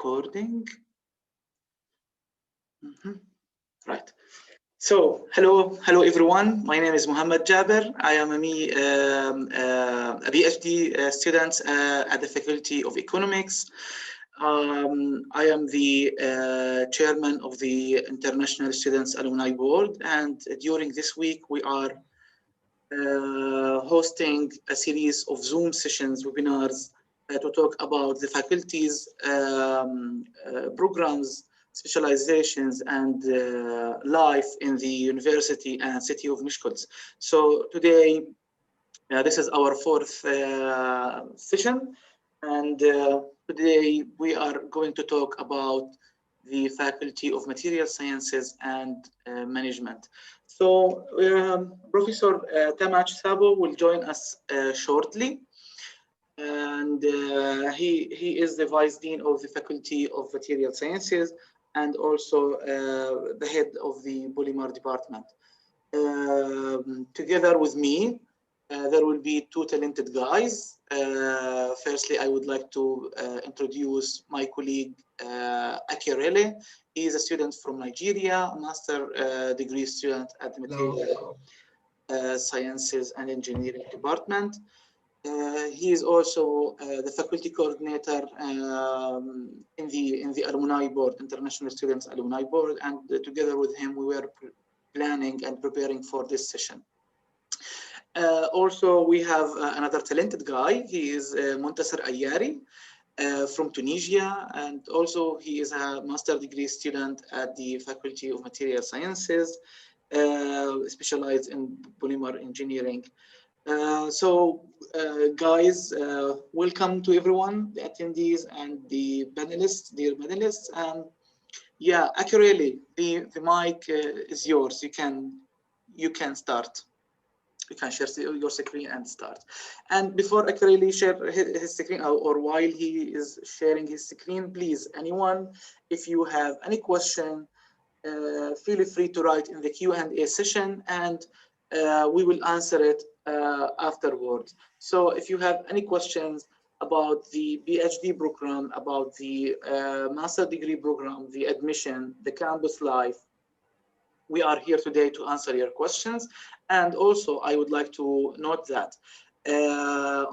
recording. Right. So, hello everyone. My name is Muhammad Jaber. I am a PhD student at the Faculty of Economics. I am the chairman of the International Students Alumni Board, and during this week we are hosting a series of Zoom sessions, webinars, to talk about the faculty's programs, specializations, and life in the university and city of Miskolc. So today, this is our fourth session, and today we are going to talk about the Faculty of Material Sciences and Management. So Professor Tamach Sabo will join us shortly, and he is the Vice Dean of the Faculty of Material Sciences and also the head of the Polymer Department. Together with me, there will be two talented guys. Firstly, I would like to introduce my colleague Akirele. He is a student from Nigeria, a master degree student at the Material Sciences and Engineering Department. He is also the faculty coordinator in the Alumni Board, International Students Alumni Board, and together with him we were planning and preparing for this session. Also, we have another talented guy. He is Montasser Ayari from Tunisia, and also he is a master degree student at the Faculty of Material Sciences, specialized in polymer engineering. Guys, welcome to everyone, the attendees and the panelists, dear panelists. Yeah, Akirele, the mic is yours. You can start. You can share your screen and start. And before Akirele share his screen, or while he is sharing his screen, please, anyone, if you have any question, feel free to write in the Q&A session, and we will answer it afterwards. So if you have any questions about the PhD program, about the master degree program, the admission, the campus life, we are here today to answer your questions. And also, I would like to note that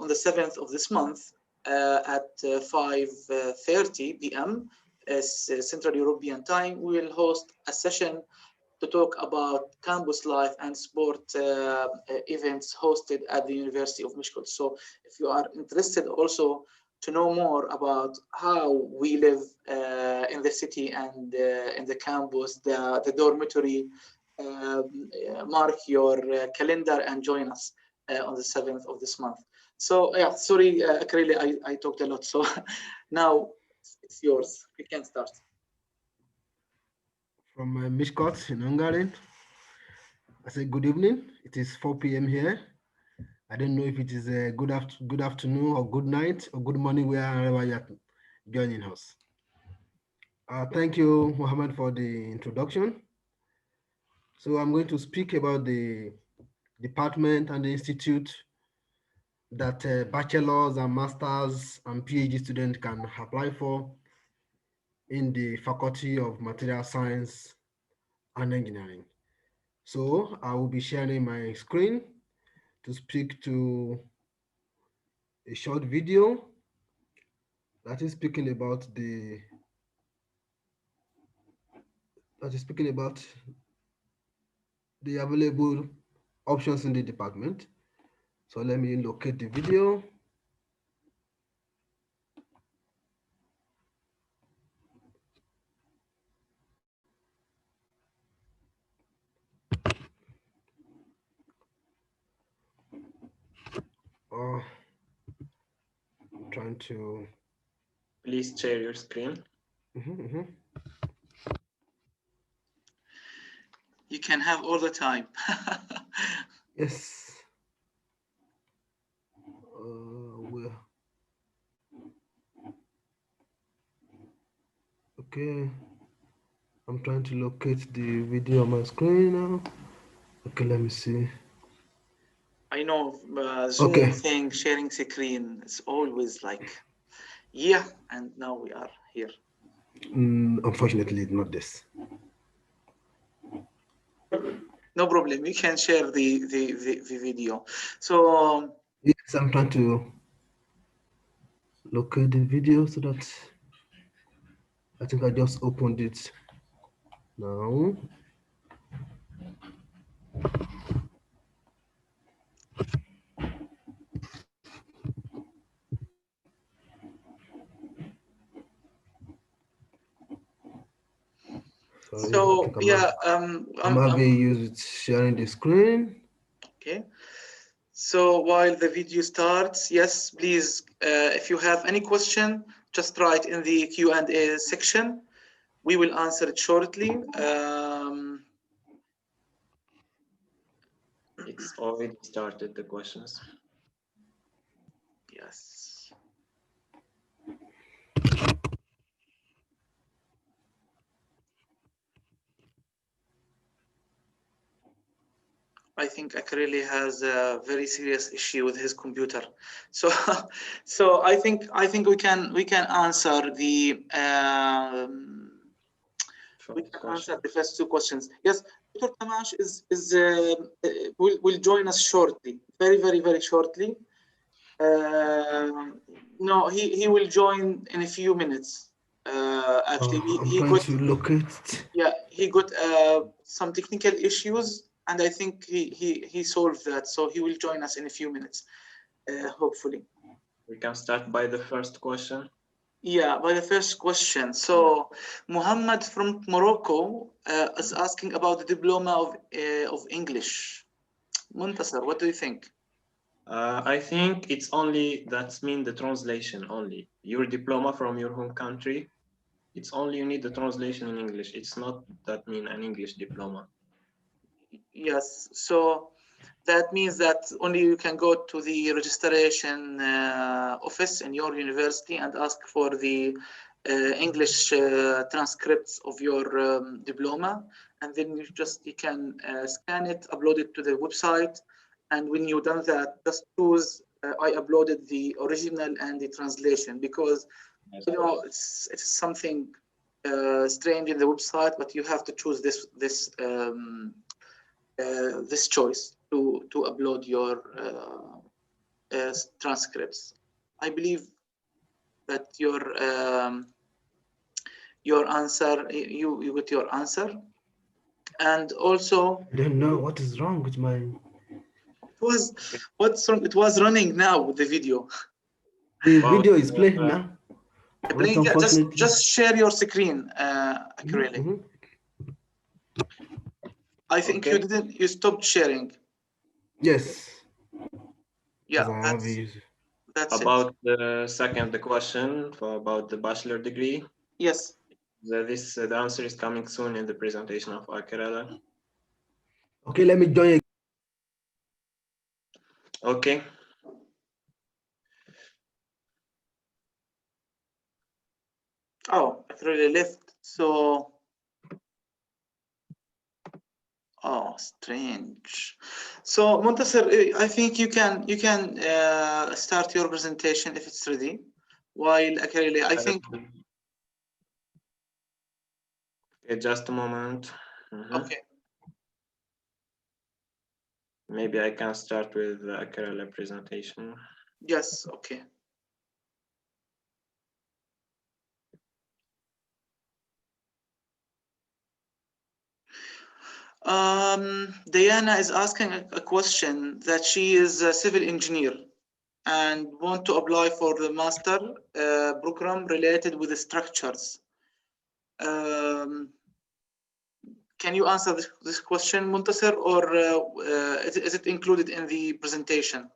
on the 7th of this month at 5:30 p.m. Central European time, we will host a session to talk about campus life and sport events hosted at the University of Miskolc. So if you are interested also to know more about how we live in the city and in the campus, the dormitory, mark your calendar and join us on the 7th of this month. So yeah, sorry, Akirele, I talked a lot. So now it's yours. You can start. From Miskolc in Hungary. I say good evening. It is 4 p.m. here. I don't know if it is a good afternoon or good night or good morning wherever you are joining us. Thank you, Mohammed, for the introduction. So I'm going to speak about the department and the institute that bachelor's and master's and PhD students can apply for in the Faculty of Material Science and Engineering. So I will be sharing my screen to speak to a short video that is speaking about the available options in the department. So let me locate the video. I'm trying to. Please share your screen. You can have all the time. Yes. Well. Okay. I'm trying to locate the video on my screen now. Okay, let me see. I know Zoom thing, sharing screen, it's always like, yeah, and now we are here. Unfortunately, not this. No problem. You can share the video. So Yes, I'm trying to look at the video so that I think I just opened it now. Sorry, I so think yeah, I'm having used sharing the screen. okay. So while the video starts, yes, please, if you have any question, just write in the Q&A section. We will answer it shortly. It's already started the questions. Yes. I think Akreli has a very serious issue with his computer. So, so I think we can answer the we can answer the first two questions. Yes, Dr. Tamash will join us shortly, very shortly. No, he will join in a few minutes. Actually, I'm trying to locate. Yeah, he got some technical issues, and I think he solved that. So he will join us in a few minutes, hopefully. We can start by the first question. Yeah, by the first question. So Muhammad from Morocco is asking about the diploma of English. Muntasar, what do you think? I think it's only, that's mean the translation only. Your diploma from your home country, it's only you need the translation in English. It's not that mean an English diploma. Yes, so that means that only you can go to the registration office in your university and ask for the English transcripts of your diploma, and then you can scan it, upload it to the website, and when you've done that, just choose I uploaded the original and the translation, because you know it's something strange in the website, but you have to choose this choice to upload your transcripts. I believe that your answer, you got your answer, and also I don't know what is wrong with my. it was what's wrong. It was running now with the video. The video is playing now. Playing, just share your screen accurately. I think you stopped sharing. Yes. Yeah, that's about it. the second question about the bachelor degree. Yes. The answer is coming soon in the presentation of Akirala. Okay, let me join. Okay. Oh, I really left. So, oh, strange. So, Muntasir, I think you can start your presentation if it's ready. While Akirili, I think. Okay, just a moment. Okay. Maybe I can start with the Akirala presentation. Yes. Okay. Diana is asking a question that she is a civil engineer and want to apply for the master program related with the structures. Can you answer this question, Muntasir, or is it included in the presentation?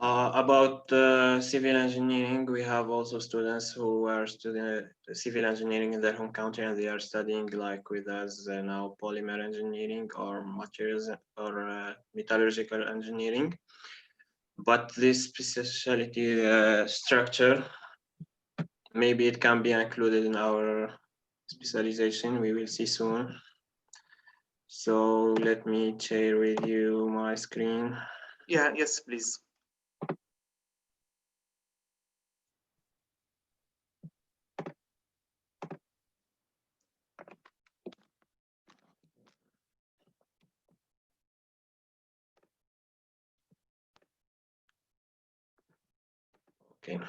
About civil engineering, we have also students who are studying civil engineering in their home country, and they are studying like with us now polymer engineering or materials or metallurgical engineering. But this specialty structure, maybe it can be included in our specialization. We will see soon. So let me share with you my screen. Yeah, yes, please. Okay.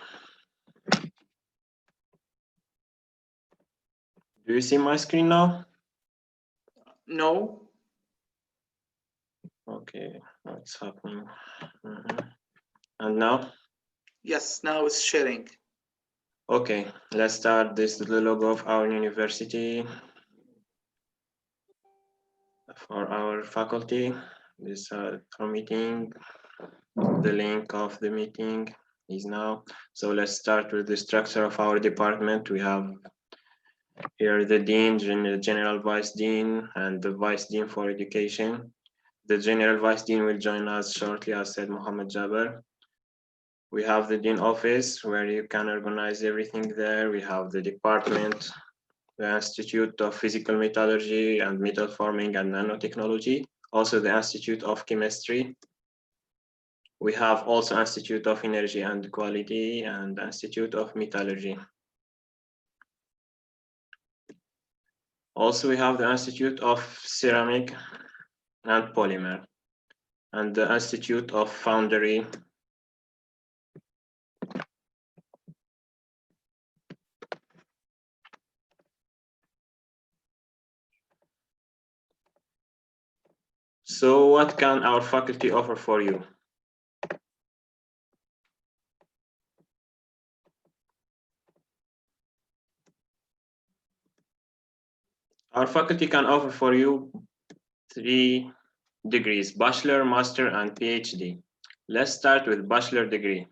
Do you see my screen now? No. Okay, what's happening? And now? Yes, now it's sharing. Okay, let's start. This is the logo of our university for our faculty. This our meeting. The link of the meeting is now. So let's start with the structure of our department. We have here the dean, general vice dean, and the vice dean for education. The general vice dean will join us shortly, as said Mohammed Jaber. We have the dean office where you can organize everything there. We have the department, the Institute of Physical Metallurgy and Metal Forming and Nanotechnology, also the Institute of Chemistry. We have also Institute of Energy and Quality and Institute of Metallurgy. Also, we have the Institute of Ceramic and Polymer and the Institute of Foundry. So what can our faculty offer for you? Our faculty can offer for you 3 degrees: bachelor, master, and PhD. Let's start with bachelor degree.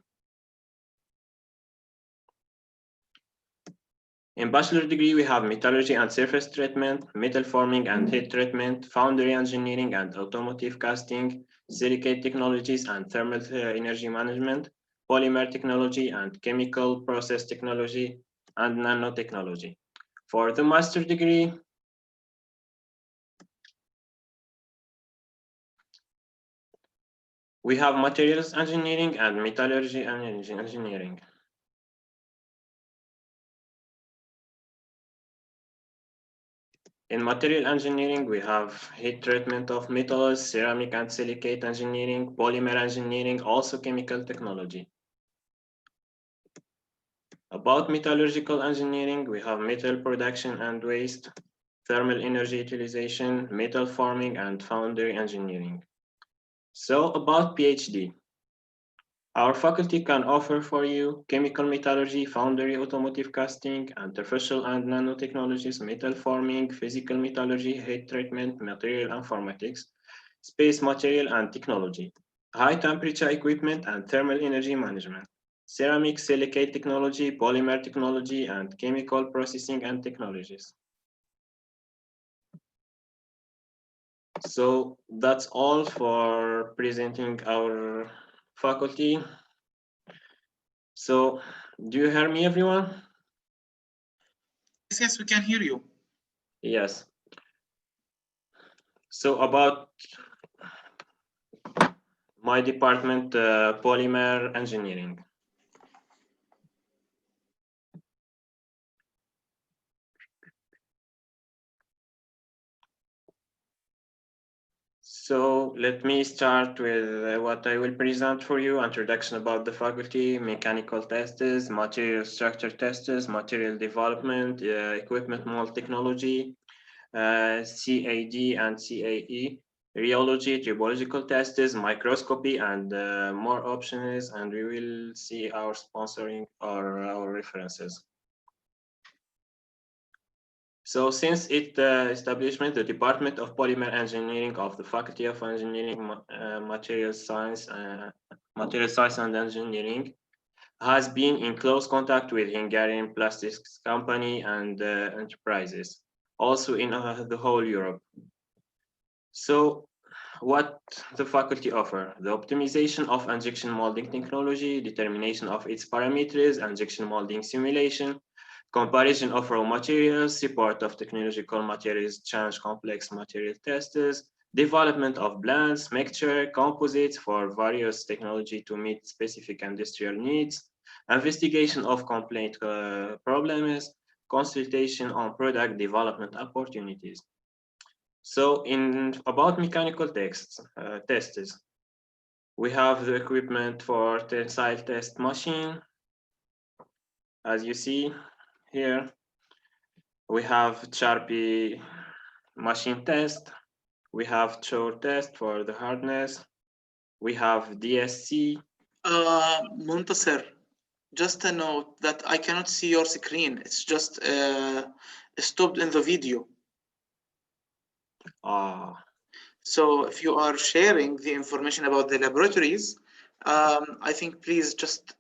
In bachelor degree, we have metallurgy and surface treatment, metal forming and heat treatment, foundry engineering and automotive casting, silicate technologies and thermal energy management, polymer technology and chemical process technology, and nanotechnology. For the master degree, we have materials engineering and metallurgy and energy engineering. In material engineering, we have heat treatment of metals, ceramic and silicate engineering, polymer engineering, also chemical technology. About metallurgical engineering, we have metal production and waste, thermal energy utilization, metal forming, and foundry engineering. So about PhD, our faculty can offer for you chemical metallurgy, foundry, automotive casting, artificial and nanotechnologies, metal forming, physical metallurgy, heat treatment, material informatics, space material and technology, high temperature equipment and thermal energy management, ceramic silicate technology, polymer technology, and chemical processing and technologies. So that's all for presenting our faculty. So, do you hear me, everyone? Yes, we can hear you. Yes. So about my department, polymer engineering. So let me start with what I will present for you: introduction about the faculty, mechanical tests, material structure tests, material development, equipment mold technology, CAD and CAE, rheology, tribological tests, microscopy, and more options, and we will see our sponsoring or our references. So since its establishment, the Department of Polymer Engineering of the Faculty of Engineering, Material Science and Engineering has been in close contact with Hungarian plastics company and enterprises, also in the whole Europe. So what the faculty offer: the optimization of injection molding technology, determination of its parameters, injection molding simulation, comparison of raw materials, support of technological materials change, complex material tests, development of blends, mixture, composites for various technology to meet specific industrial needs, investigation of complaint problems, consultation on product development opportunities. So in about mechanical tests, we have the equipment for tensile test machine, As you see here, we have Sharpie machine test. We have Chore test for the hardness. We have DSC. Muntasir, just a note that I cannot see your screen. It's just stopped in the video. So if you are sharing the information about the laboratories, I think please just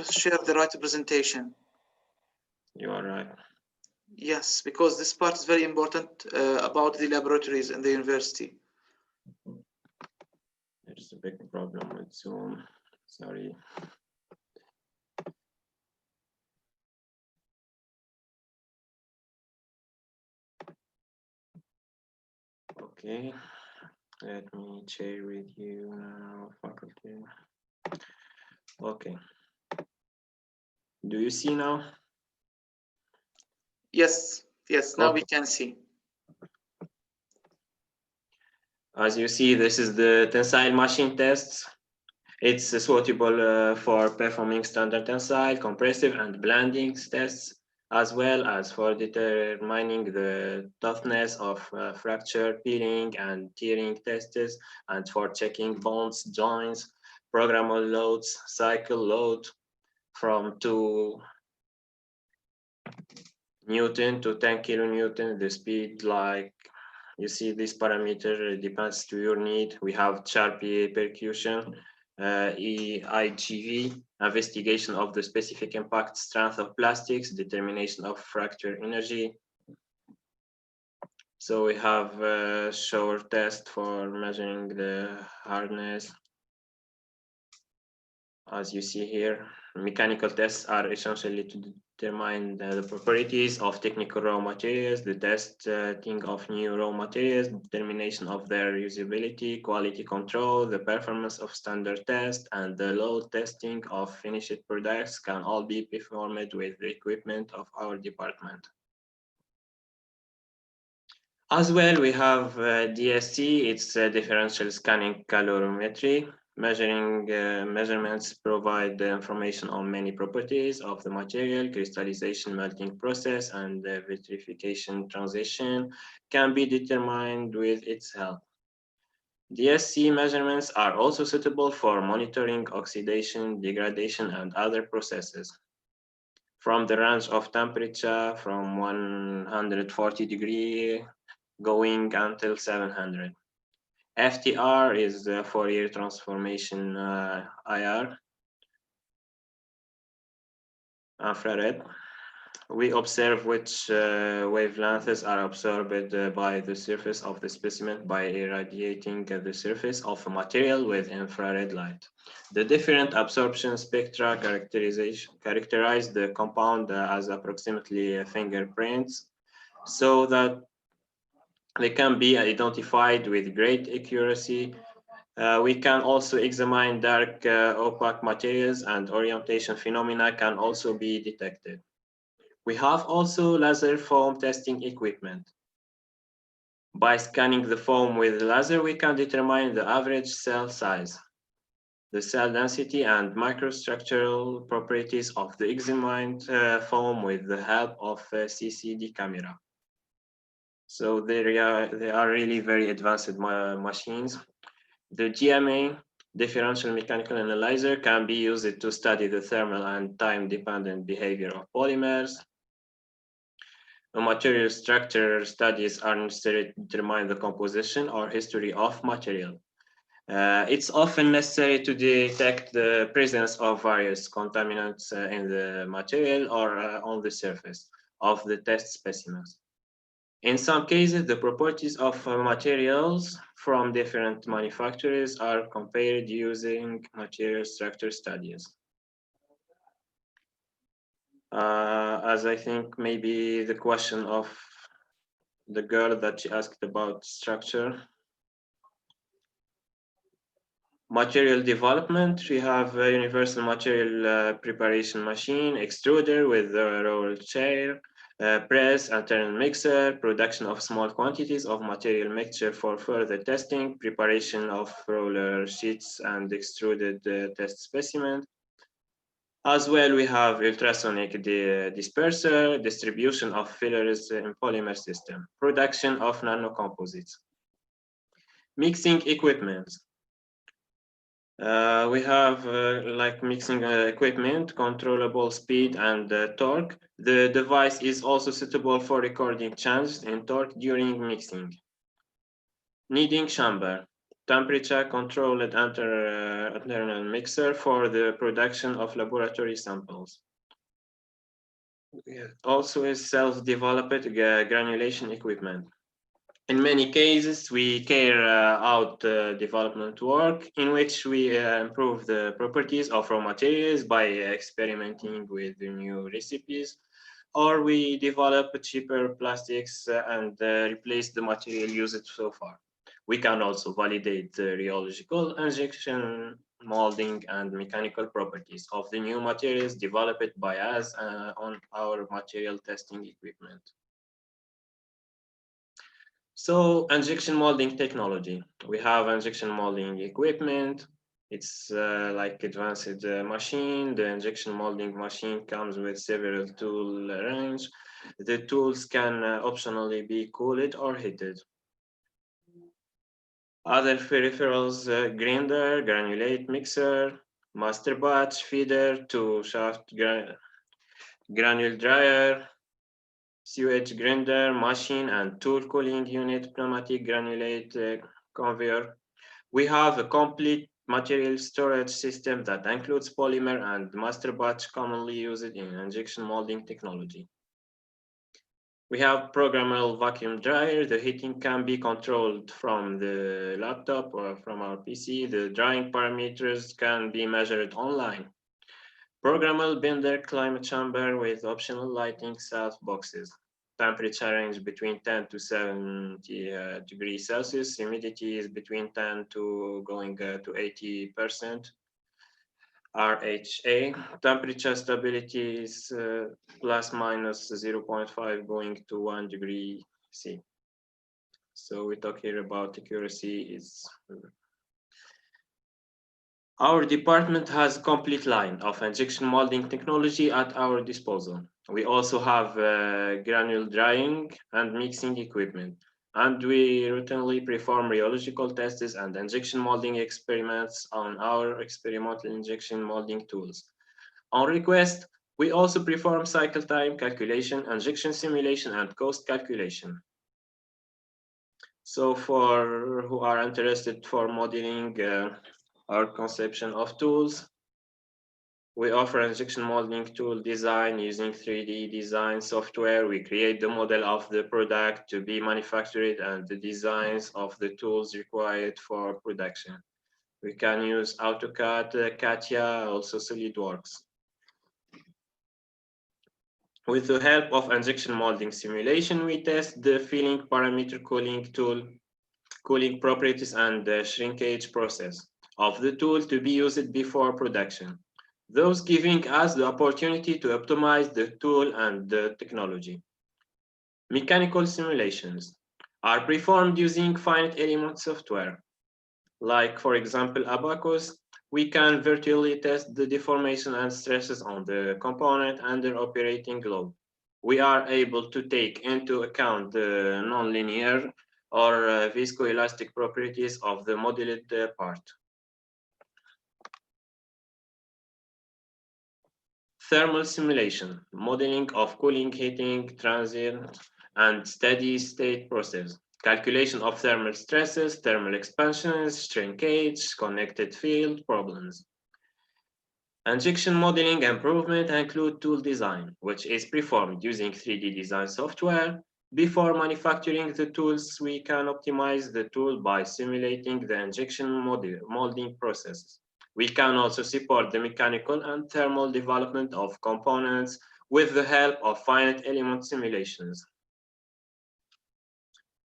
share the right presentation. You are right. Yes, because this part is very important about the laboratories in the university. There's a big problem with Zoom. Sorry. Okay, let me share with you now, faculty. Okay. Do you see now? Yes, yes, now we can see. As you see, this is the tensile machine tests. It's suitable for performing standard tensile, compressive, and blending tests, as well as for determining the toughness of fracture, peeling, and tearing tests, and for checking bonds, joints, programmable loads, cycle load from 2 Newton to 10 kilonewton. The speed, like you see, this parameter depends to your need. We have Sharpie percussion, EIGV, investigation of the specific impact strength of plastics, determination of fracture energy. So we have a short test for measuring the hardness. As you see here, mechanical tests are essentially to determine the properties of technical raw materials, the testing of new raw materials, determination of their usability, quality control, the performance of standard tests, and the load testing of finished products can all be performed with the equipment of our department. As well, we have DSC, it's differential scanning calorimetry. Measurements provide the information on many properties of the material, crystallization, melting process, and vitrification transition can be determined with its help. DSC measurements are also suitable for monitoring oxidation, degradation, and other processes. From the range of temperature from 140 degrees going until 700. FTR is the Fourier transformation IR, infrared. We observe which wavelengths are absorbed by the surface of the specimen by irradiating the surface of a material with infrared light. The different absorption spectra characterize the compound as approximately fingerprints, so that they can be identified with great accuracy. We can also examine dark opaque materials, and orientation phenomena can also be detected. We have also laser foam testing equipment. By scanning the foam with laser, we can determine the average cell size, the cell density, and microstructural properties of the examined foam with the help of a CCD camera. So they are really very advanced machines. The GMA, differential mechanical analyzer, can be used to study the thermal and time-dependent behavior of polymers. Material structure studies are necessary to determine the composition or history of material. It's often necessary to detect the presence of various contaminants in the material or on the surface of the test specimens. In some cases, the properties of materials from different manufacturers are compared using material structure studies. As I think maybe the question of the girl that she asked about structure. Material development, we have a universal material preparation machine, extruder with a roll chair, press, internal mixer, production of small quantities of material mixture for further testing, preparation of roller sheets and extruded test specimen. As well, we have ultrasonic disperser, distribution of fillers in polymer system, production of nanocomposites. Mixing equipment. We have like mixing equipment, controllable speed and torque. The device is also suitable for recording changes in torque during mixing. Kneading chamber, temperature controlled internal mixer for the production of laboratory samples. Also is self-developed granulation equipment. In many cases, we carry out development work in which we improve the properties of raw materials by experimenting with the new recipes, or we develop cheaper plastics and replace the material used so far. We can also validate the rheological injection molding and mechanical properties of the new materials developed by us on our material testing equipment. So injection molding technology. We have injection molding equipment. It's like advanced machine. The injection molding machine comes with several tool range. The tools can optionally be cooled or heated. Other peripherals, grinder, granulate mixer, master batch feeder to shaft granule dryer, sewage grinder, machine and tool cooling unit, pneumatic granulate conveyor. We have a complete material storage system that includes polymer and master batch commonly used in injection molding technology. We have programmable vacuum dryer. The heating can be controlled from the laptop or from our PC. The drying parameters can be measured online. Programmable bender climate chamber with optional lighting self boxes. Temperature range between 10 to 70 degrees Celsius. Humidity is between 10 to going to 80%. RHA. Temperature stability is plus minus 0.5 going to 1 degree C. So we talk here about accuracy is. Our department has a complete line of injection molding technology at our disposal. We also have granule drying and mixing equipment, and we routinely perform rheological tests and injection molding experiments on our experimental injection molding tools. On request, we also perform cycle time calculation, injection simulation, and cost calculation. So for who are interested for modeling our conception of tools, we offer injection molding tool design using 3D design software. We create the model of the product to be manufactured and the designs of the tools required for production. We can use AutoCAD, CATIA, also SolidWorks. With the help of injection molding simulation, we test the filling parameter cooling tool, cooling properties, and the shrinkage process of the tool to be used before production, thus giving us the opportunity to optimize the tool and the technology. Mechanical simulations are performed using finite element software. Like, for example, Abacus, we can virtually test the deformation and stresses on the component under operating load. We are able to take into account the nonlinear or viscoelastic properties of the modeled part. Thermal simulation, modeling of cooling, heating, transient, and steady state process. Calculation of thermal stresses, thermal expansions, shrinkage, connected field problems. Injection modeling improvement include tool design, which is performed using 3D design software. Before manufacturing the tools, we can optimize the tool by simulating the injection molding process. We can also support the mechanical and thermal development of components with the help of finite element simulations.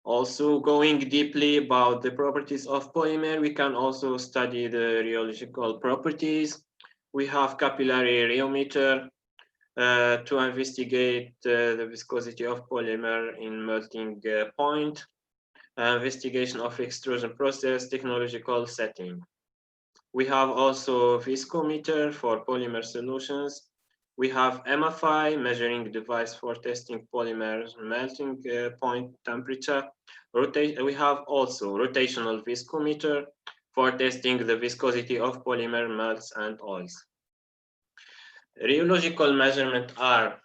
Also, going deeply about the properties of polymer, we can also study the rheological properties. We have capillary rheometer to investigate the viscosity of polymer in melting point, investigation of extrusion process, technological setting. We have also viscometer for polymer solutions. We have MFI, measuring device for testing polymer melting point temperature. We have also rotational viscometer for testing the viscosity of polymer melts and oils. Rheological measurements are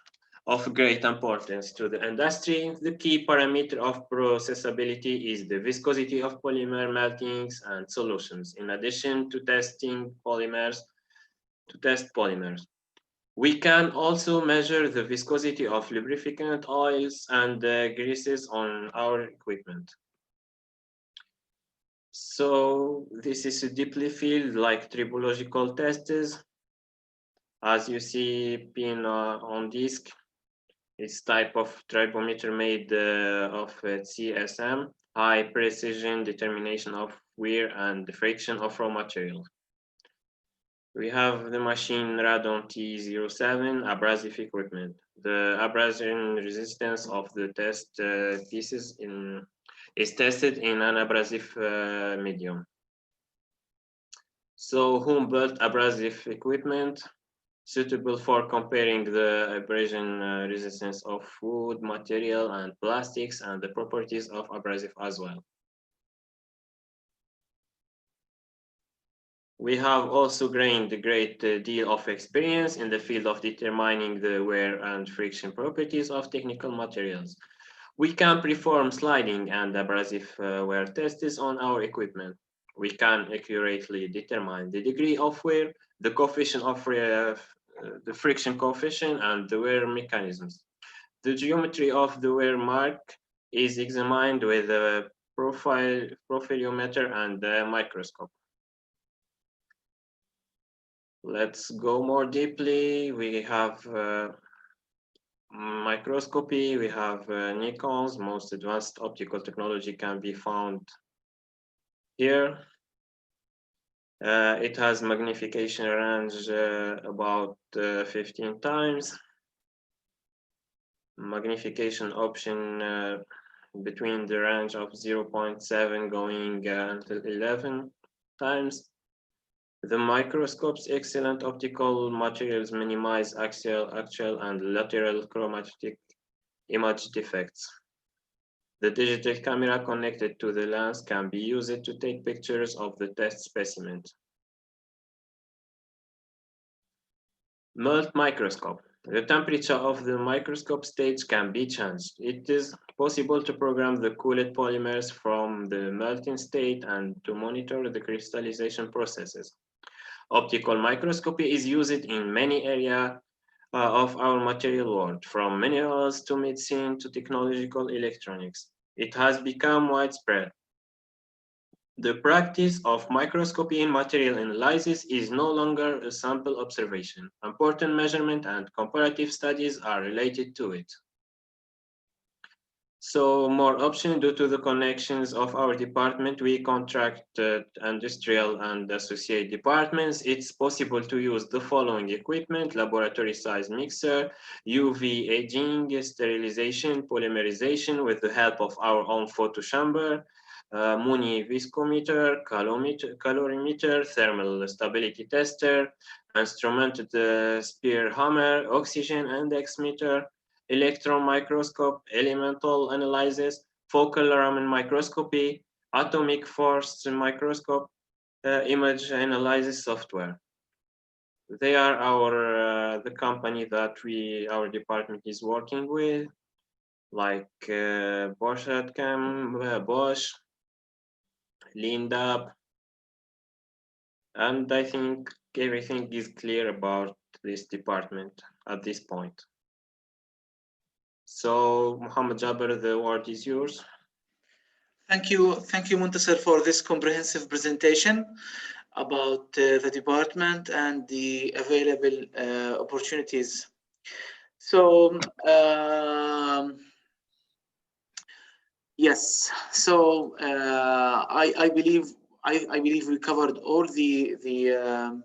of great importance to the industry. The key parameter of processability is the viscosity of polymer meltings and solutions, in addition to testing polymers, We can also measure the viscosity of lubricant oils and greases on our equipment. So this is a deeply field like tribological tests. As you see pin on disk, it's type of tribometer made of CSM, high precision determination of wear and friction of raw material. We have the machine Radon T07 abrasive equipment. The abrasion resistance of the test pieces is tested in an abrasive medium. So home-built abrasive equipment suitable for comparing the abrasion resistance of wood, material, and plastics, and the properties of abrasive as well. We have also gained a great deal of experience in the field of determining the wear and friction properties of technical materials. We can perform sliding and abrasive wear tests on our equipment. We can accurately determine the degree of wear, the coefficient of the friction coefficient, and the wear mechanisms. The geometry of the wear mark is examined with a profilometer and a microscope. Let's go more deeply. We have microscopy, we have Nikon's most advanced optical technology can be found here. It has magnification range about 15 times. Magnification option between the range of 0.7 going until 11 times. The microscope's excellent optical materials minimize axial, and lateral chromatic image defects. The digital camera connected to the lens can be used to take pictures of the test specimen. Melt microscope. The temperature of the microscope stage can be changed. It is possible to program the cooled polymers from the melting state and to monitor the crystallization processes. Optical microscopy is used in many areas of our material world, from minerals to medicine to technological electronics. It has become widespread. The practice of microscopy in material analysis is no longer a sample observation. Important measurement and comparative studies are related to it. So more options due to the connections of our department. We contract industrial and associate departments. It's possible to use the following equipment: laboratory size mixer, UV aging, sterilization, polymerization with the help of our own photo chamber, Muni viscometer, calorimeter, thermal stability tester, instrumented spear hammer, oxygen index meter, electron microscope, elemental analysis, focal Raman microscopy, atomic force microscope, image analysis software. They are the company that our department is working with, like Bosch, Bosch, Lindab, and I think everything is clear about this department at this point. So, Mohammed Jaber, the word is yours. Thank you, Muntasir, for this comprehensive presentation about the department and the available opportunities. So, yes. So I believe we covered all the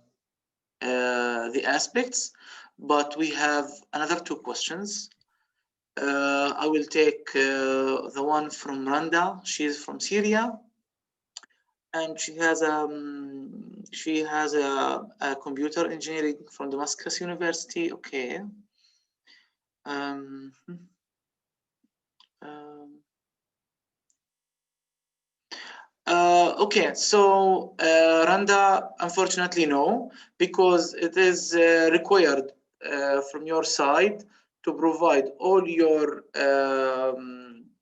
aspects, but we have another two questions. I will take the one from Randa. She's from Syria, and she has She has a computer engineering from Damascus University. Okay. Um, okay, so Randa, unfortunately, no, because it is required from your side to provide all your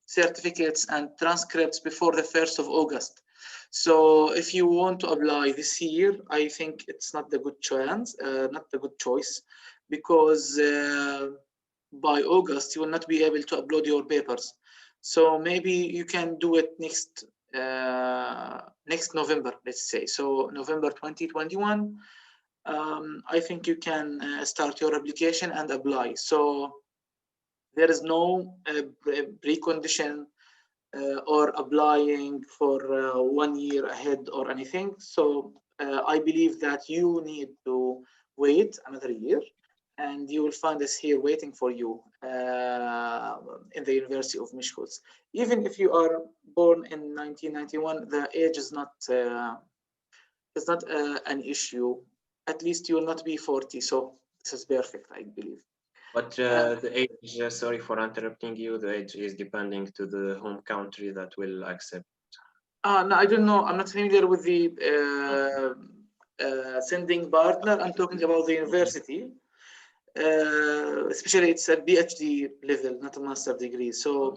certificates and transcripts before the 1st of August. So if you want to apply this year, I think it's not the good chance, not the good choice, because by August you will not be able to upload your papers. So maybe you can do it next November, let's say. So November 2021, I think you can start your application and apply. So there is no precondition or applying for 1 year ahead or anything. So I believe that you need to wait another year, and you will find us here waiting for you in the University of Miskolc. Even if you are born in 1991, the age is not an issue. At least you will not be 40, so this is perfect, I believe. But the age, sorry for interrupting you, the age is depending to the home country that will accept. No, I don't know. I'm not familiar with the sending partner. I'm talking about the university. Especially it's a PhD level, not a master degree. So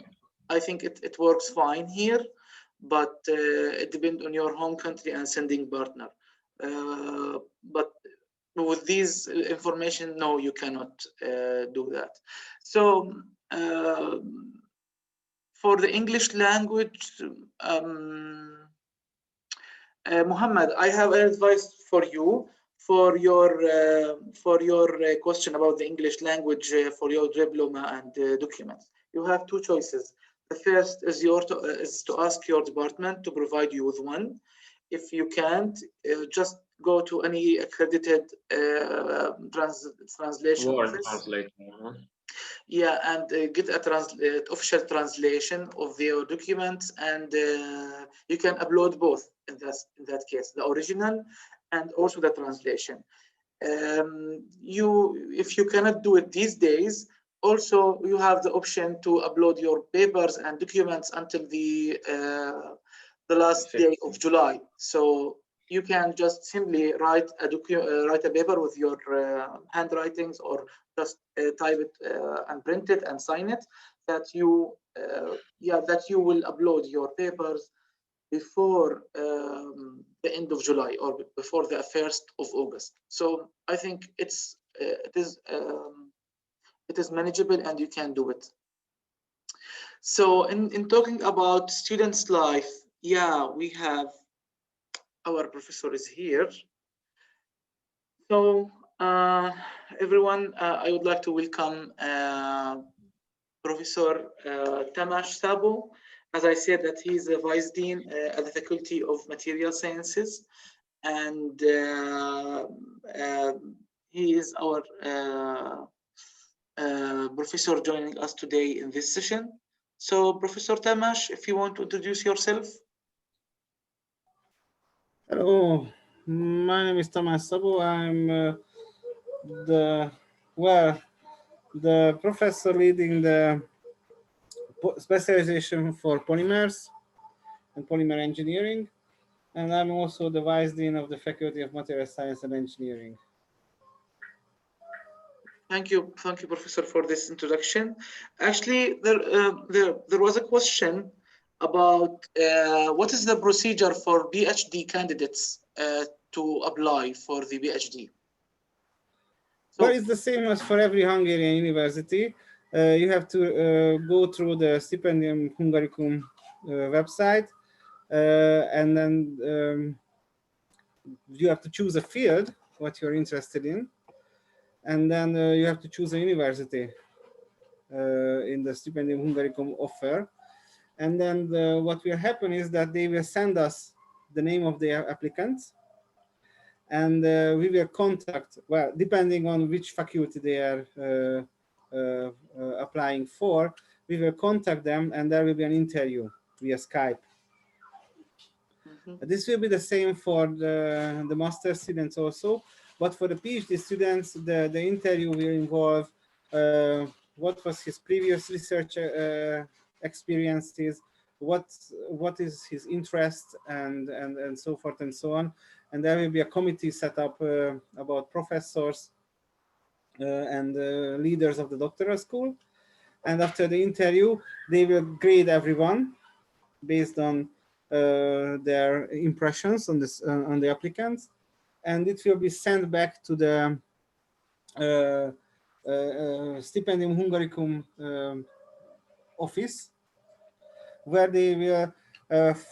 I think it works fine here, but it depends on your home country and sending partner. But with these information, no, you cannot do that. So for the English language, Muhammad, I have an advice for you for your question about the English language for your diploma and documents. You have two choices. The first is to ask your department to provide you with one. If you can't, just go to any accredited translation office. Translator. Yeah, and get a official translation of the documents, and you can upload both in that case, the original and also the translation. If you cannot do it these days, also you have the option to upload your papers and documents until the last day of July. So you can just simply write a paper with your handwritings, or just type it and print it and sign it, that you will upload your papers before the end of July or before the 1st of August. So I think it is manageable and you can do it. So in talking about students' life, yeah, we have our professor is here. So everyone, I would like to welcome Professor Tamash Sabo. As I said, that he is a Vice Dean at the Faculty of Material Sciences, and he is our professor joining us today in this session. So Professor Tamash, if you want to introduce yourself. Hello, my name is Tamás Szabó. I'm the professor leading the specialization for polymers and polymer engineering, and I'm also the Vice Dean of the Faculty of Material Science and Engineering. Thank you, Professor, for this introduction. Actually, there was a question about what is the procedure for PhD candidates to apply for the PhD. So, well, it's the same as for every Hungarian university. You have to go through the Stipendium Hungaricum website, and then you have to choose a field, what you're interested in, and then you have to choose a university in the Stipendium Hungaricum offer. And then what will happen is that they will send us the name of the applicants, and we will contact, well, depending on which faculty they are applying for, we will contact them, and there will be an interview via Skype. This will be the same for the master students also, but for the PhD students, the interview will involve what was his previous research experiences, what is his interest, and so forth and so on. And there will be a committee set up about professors and leaders of the doctoral school. And after the interview, they will grade everyone based on their impressions on this on the applicants, and it will be sent back to the Stipendium Hungaricum office, where they will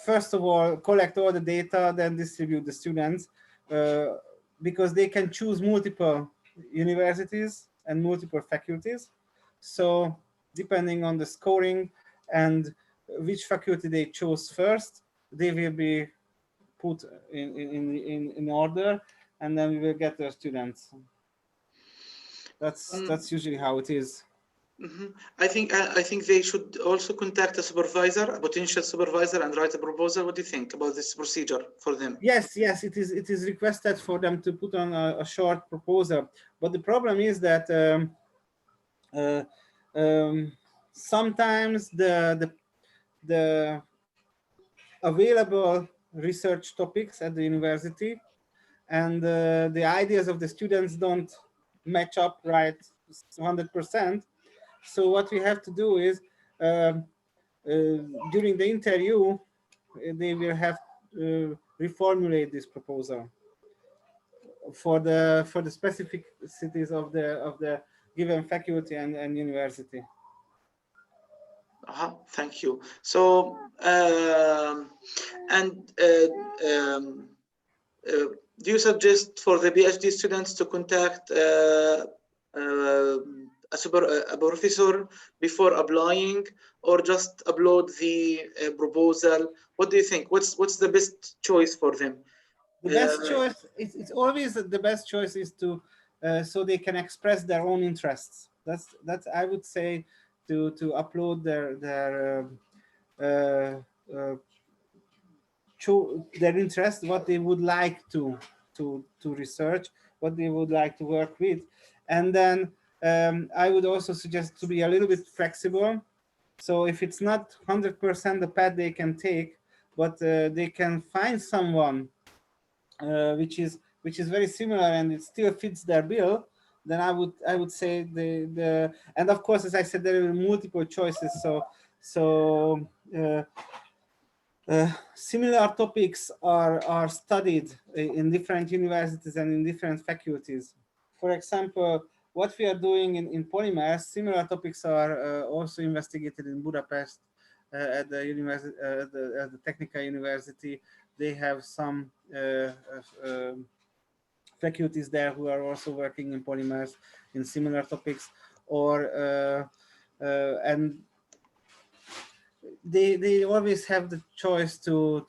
first of all collect all the data, then distribute the students, because they can choose multiple universities and multiple faculties. So depending on the scoring and which faculty they chose first, they will be put in order, and then we will get the students. That's usually how it is. I think they should also contact a supervisor, a potential supervisor, and write a proposal. What do you think about this procedure for them? Yes, it is requested for them to put on a short proposal, but the problem is that sometimes the available research topics at the university and the ideas of the students don't match up right 100%. So what we have to do is during the interview, they will have to reformulate this proposal for the specificities of the given faculty and university. Thank you. So do you suggest for the PhD students to contact a professor before applying, or just upload the proposal? What do you think? What's the best choice for them? The best choice, it's always the best choice is to so they can express their own interests. That's I would say to upload their interest, what they would like to research, what they would like to work with, and then I would also suggest to be a little bit flexible. So if it's not 100% the path they can take, but they can find someone which is very similar and it still fits their bill, then I would say the and of course, as I said, there are multiple choices. So similar topics are studied in different universities and in different faculties. For example, what we are doing in polymers, similar topics are also investigated in Budapest at the university, at the Technical University. They have some faculties there who are also working in polymers in similar topics, or and they always have the choice to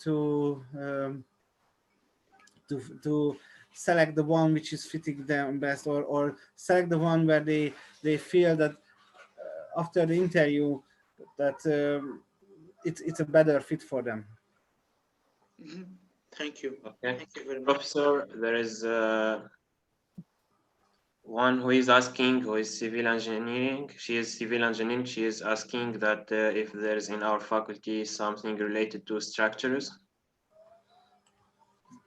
select the one which is fitting them best, or select the one where they feel that after the interview that it's a better fit for them. Thank you. Okay. Thank you very much. Professor, there is one who is asking, who is civil engineering. She is civil engineering. She is asking that if there is in our faculty something related to structures.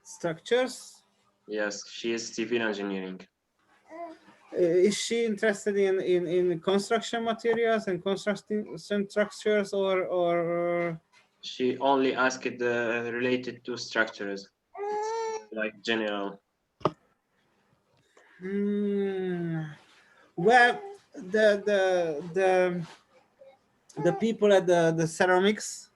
Structures? Yes, she is civil engineering. Is she interested in construction materials and construction structures, or she only asked related to structures, like general? Well, the people at the ceramics,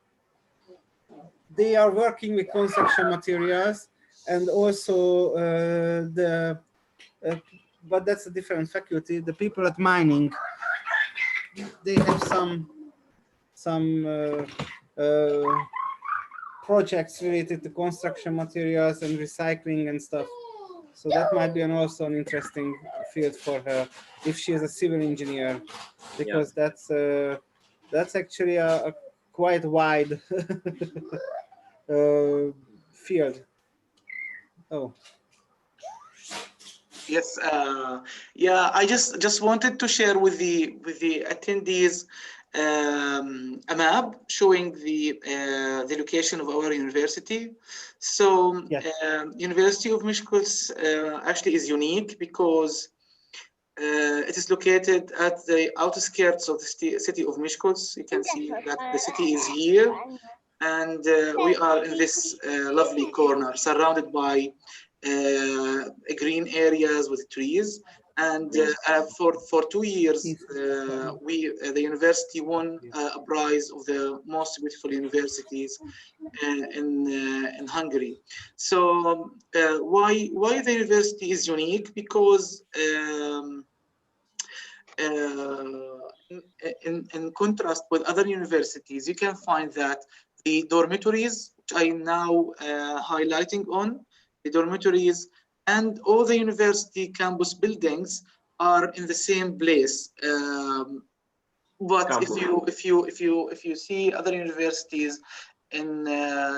they are working with construction materials, and also but that's a different faculty. The people at mining, they have some projects related to construction materials and recycling and stuff. So that might be also an interesting field for her if she is a civil engineer, because that's actually a quite wide field. Oh. Yes, yeah. I just wanted to share with the attendees a map showing the location of our university. So, Yes. University of Miskolc actually is unique because it is located at the outskirts of the city of Miskolc. You can see that the city is here, and we are in this lovely corner surrounded by green areas with trees. And for 2 years, the university won a prize of the most beautiful universities in Hungary. So why the university is unique? Because in contrast with other universities, you can find that the dormitories, which I am now highlighting on, the dormitories and all the university campus buildings are in the same place. But if you see other universities in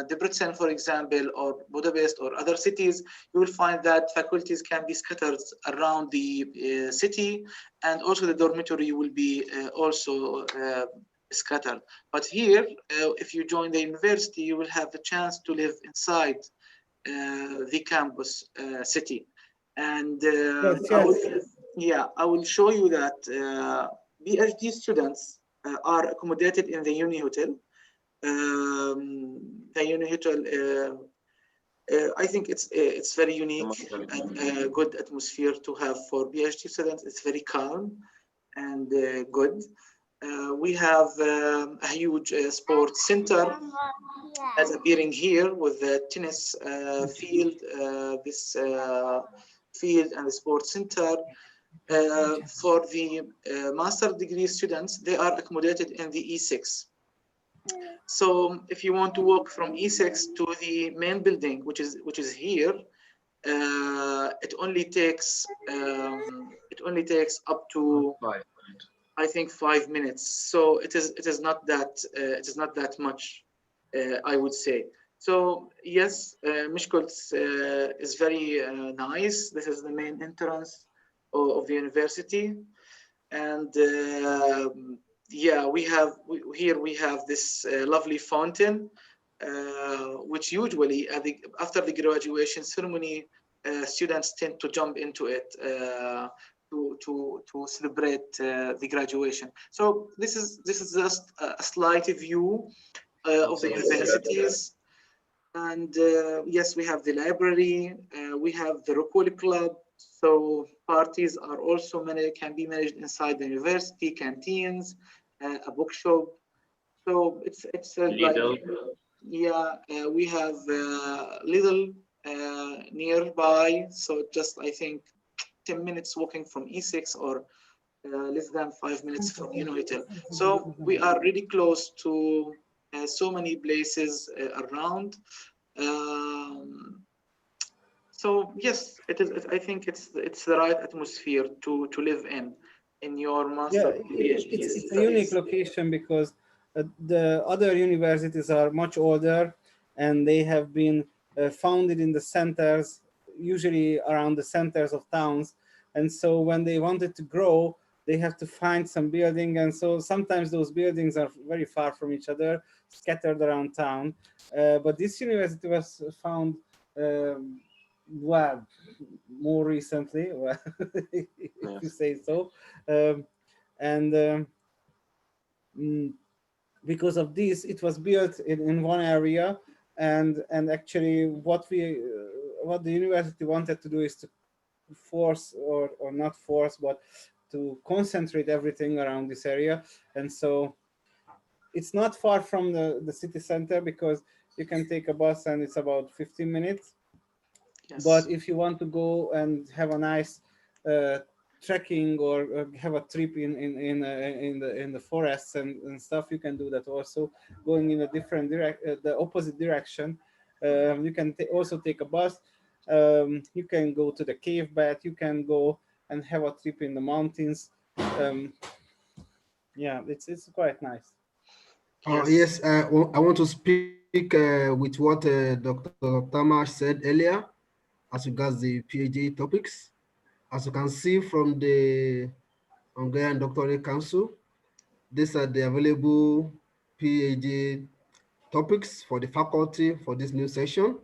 Debrecen, for example, or Budapest or other cities, you will find that faculties can be scattered around the city, and also the dormitory will be also scattered. But here, if you join the university, you will have the chance to live inside the campus city. And I will show you that PhD students are accommodated in the Uni Hotel. The Uni Hotel, I think it's very unique and a good atmosphere to have for PhD students. It's very calm and good. We have a huge sports center as appearing here with the tennis field, this field and the sports center. For the master degree students, they are accommodated in the E6. So if you want to walk from E6 to the main building, which is here, it only takes up to I think 5 minutes. So it is not that much, I would say. So yes, Miskolc is very nice. This is the main entrance of the university, and yeah, we have this lovely fountain, which usually after the graduation ceremony, students tend to jump into it to celebrate the graduation. So this is just a slight view of the universities. And yes, we have the library, we have the Rheological Club. So parties are also can be managed inside the university, canteens, a bookshop. So it's like, yeah, we have Lidl nearby. So just I think 10 minutes walking from E6 or less than 5 minutes from Unihotel. So we are really close to so many places around. So yes, it is. I think it's the right atmosphere to live in your master PhD it's a unique location because the other universities are much older, and they have been founded in the centers, usually around the centers of towns. And so when they wanted to grow, they have to find some building, and so sometimes those buildings are very far from each other, scattered around town. But this university was found well, more recently, well, if you say so, and because of this, it was built in one area, and actually what the university wanted to do is to force or not force, but to concentrate everything around this area. And so it's not far from the city center, because you can take a bus and it's about 15 minutes. Yes. But if you want to go and have a nice trekking or have a trip in the forests and stuff, you can do that also, going in a different the opposite direction. You can also take a bus. You can go to the cave bed. You can go and have a trip in the mountains. Yeah, it's quite nice. Yes, I want to speak with what Dr. Tamash said earlier as regards the PhD topics. As you can see from the Hungarian Doctorate Council, these are the available PhD topics for the faculty for this new session.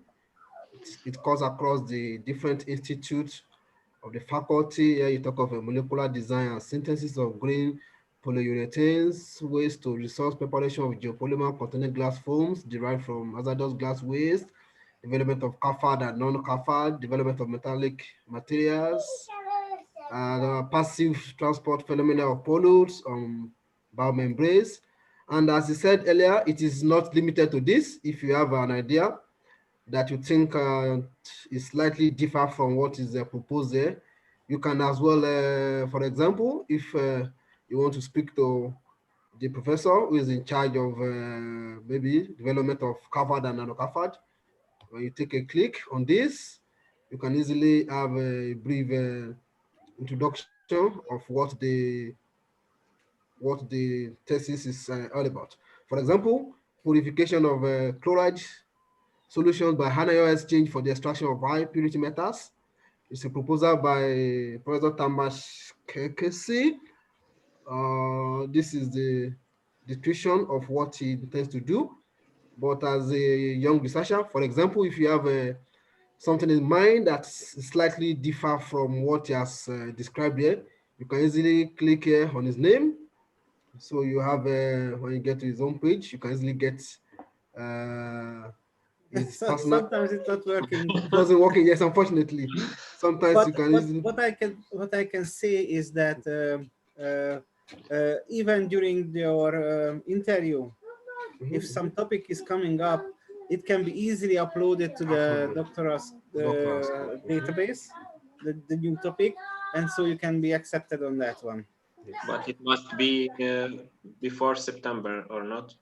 It cuts across the different institutes of the faculty. Here you talk of a molecular design and synthesis of green polyurethanes, ways to resource preparation of geopolymer containing glass foams derived from hazardous glass waste, development of cathode and non-cathode, development of metallic materials, passive transport phenomena of pollutes, biomembranes. And as I said earlier, it is not limited to this. If you have an idea that you think is slightly differ from what is proposed there, you can as well, for example, if you want to speak to the professor who is in charge of maybe development of cathode and nanocathode, when you take a click on this, you can easily have a brief introduction of what the thesis is all about. For example, purification of chloride solutions by anion exchange for the extraction of high purity metals. It's a proposal by Professor Tamash Kekesi. This is the description of what he intends to do. But as a young researcher, for example, if you have something in mind that slightly differ from what he has described here, you can easily click here on his name. So you have, when you get to his home page, you can easily get his personal. Sometimes it's not working. It wasn't working, yes, unfortunately. Sometimes But you can easily. what I can say is that even during your interview, if some topic is coming up, it can be easily uploaded to the doctor's database, the new topic, and so you can be accepted on that one. But it must be before September or not?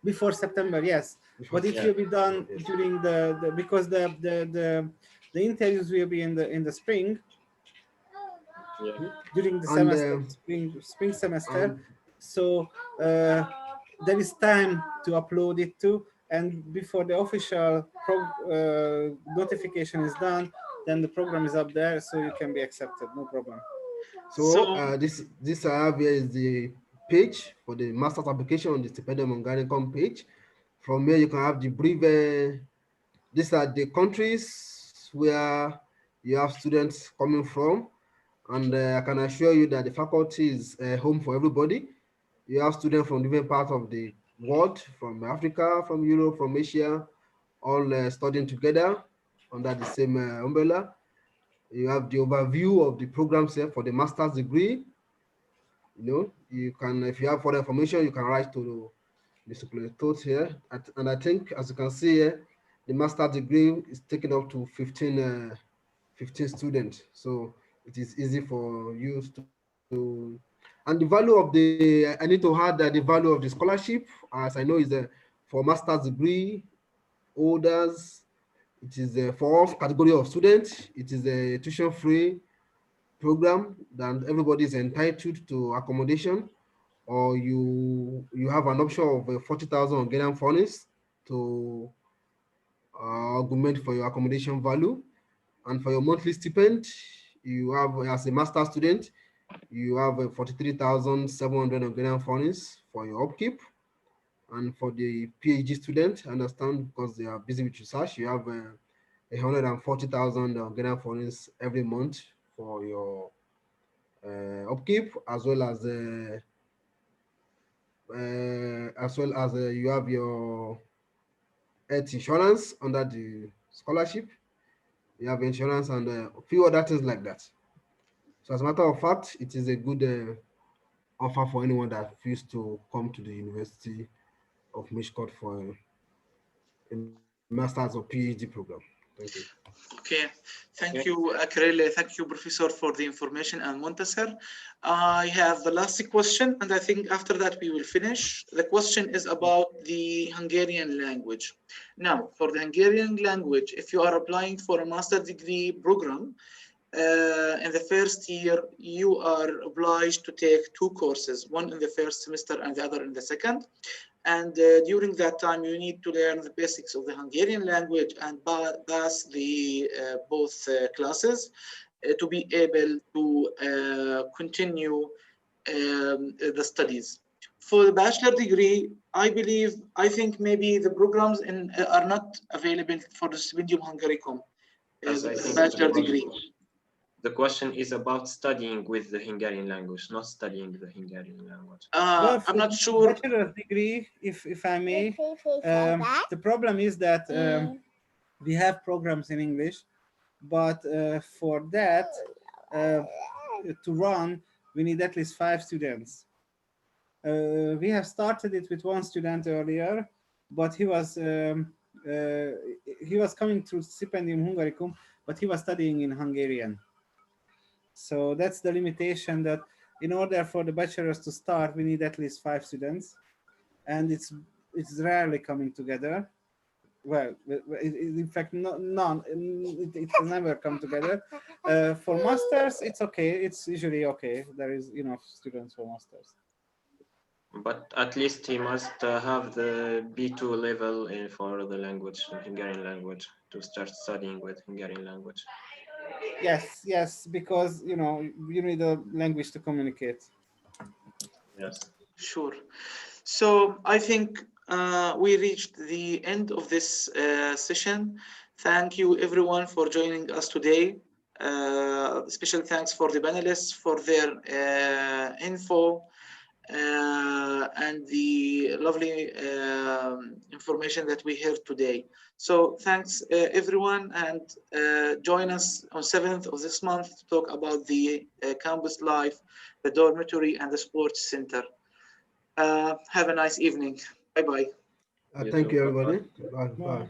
Before September, yes. But it will be done during the because the interviews will be in the spring. Yeah. During the semester, spring semester. So there is time to upload it too, and before the official notification is done, then the program is up there, so you can be accepted, no problem. So this I have here is the page for the master's application on the Stipendium Hungarian page. From here you can have the brief. These are the countries where you have students coming from, and I can assure you that the faculty is home for everybody. You have students from different parts of the world, from Africa, from Europe, from Asia, all studying together under the same umbrella. You have the overview of the programs here for the master's degree. You can, if you have further information, you can write to the superintendent here. And I think, as you can see here, the master's degree is taken up to 15 students. So it is easy for you to, and the value of I need to add that the value of the scholarship, as I know, is for master's degree holders. It is for all category of students. It is a tuition-free program that everybody is entitled to accommodation, or you have an option of 40,000 Hungarian forints to augment for your accommodation value. And for your monthly stipend, you have, as a master student, you have 43,700 Hungarian forints for your upkeep. And for the PhD student, I understand because they are busy with research, you have 140,000 Hungarian forints every month for your upkeep, as well as you have your health insurance under the scholarship. You have insurance and a few other things like that. So as a matter of fact, it is a good offer for anyone that feels to come to the University of Miskolc for a master's or PhD program. Thank you. Okay, thank you, Akrele. Thank you, Professor, for the information, and Montasser. I have the last question, and I think after that we will finish. The question is about the Hungarian language. Now, for the Hungarian language, if you are applying for a master's degree program, in the first year, you are obliged to take 2 courses, one in the first semester and the other in the second. And during that time, you need to learn the basics of the Hungarian language and pass the both classes to be able to continue the studies. For the bachelor degree, I think maybe the programs are not available for the Stipendium Hungaricum, the bachelor degree. The question is about studying with the Hungarian language, not studying the Hungarian language. Well, I'm not sure. Bachelor's degree, if I may, the problem is that we have programs in English, but for that to run, we need at least 5 students. We have started it with 1 student earlier, but he was coming through Stipendium Hungaricum, but he was studying in Hungarian. So that's the limitation, that in order for the bachelors to start, we need at least 5 students, and it's rarely coming together. Well, in fact, none. It has never come together. For masters, it's okay. It's usually okay. There is enough students for masters. But at least he must have the B2 level for the language, Hungarian language, to start studying with Hungarian language. Yes, because you need a language to communicate. Yes. Sure. So I think we reached the end of this session. Thank you everyone for joining us today. Special thanks for the panelists for their info and the lovely information that we heard today. So thanks everyone, and join us on 7th of this month to talk about the campus life, the dormitory, and the sports center. Have a nice evening. Bye-bye. Thank you, everybody. Bye.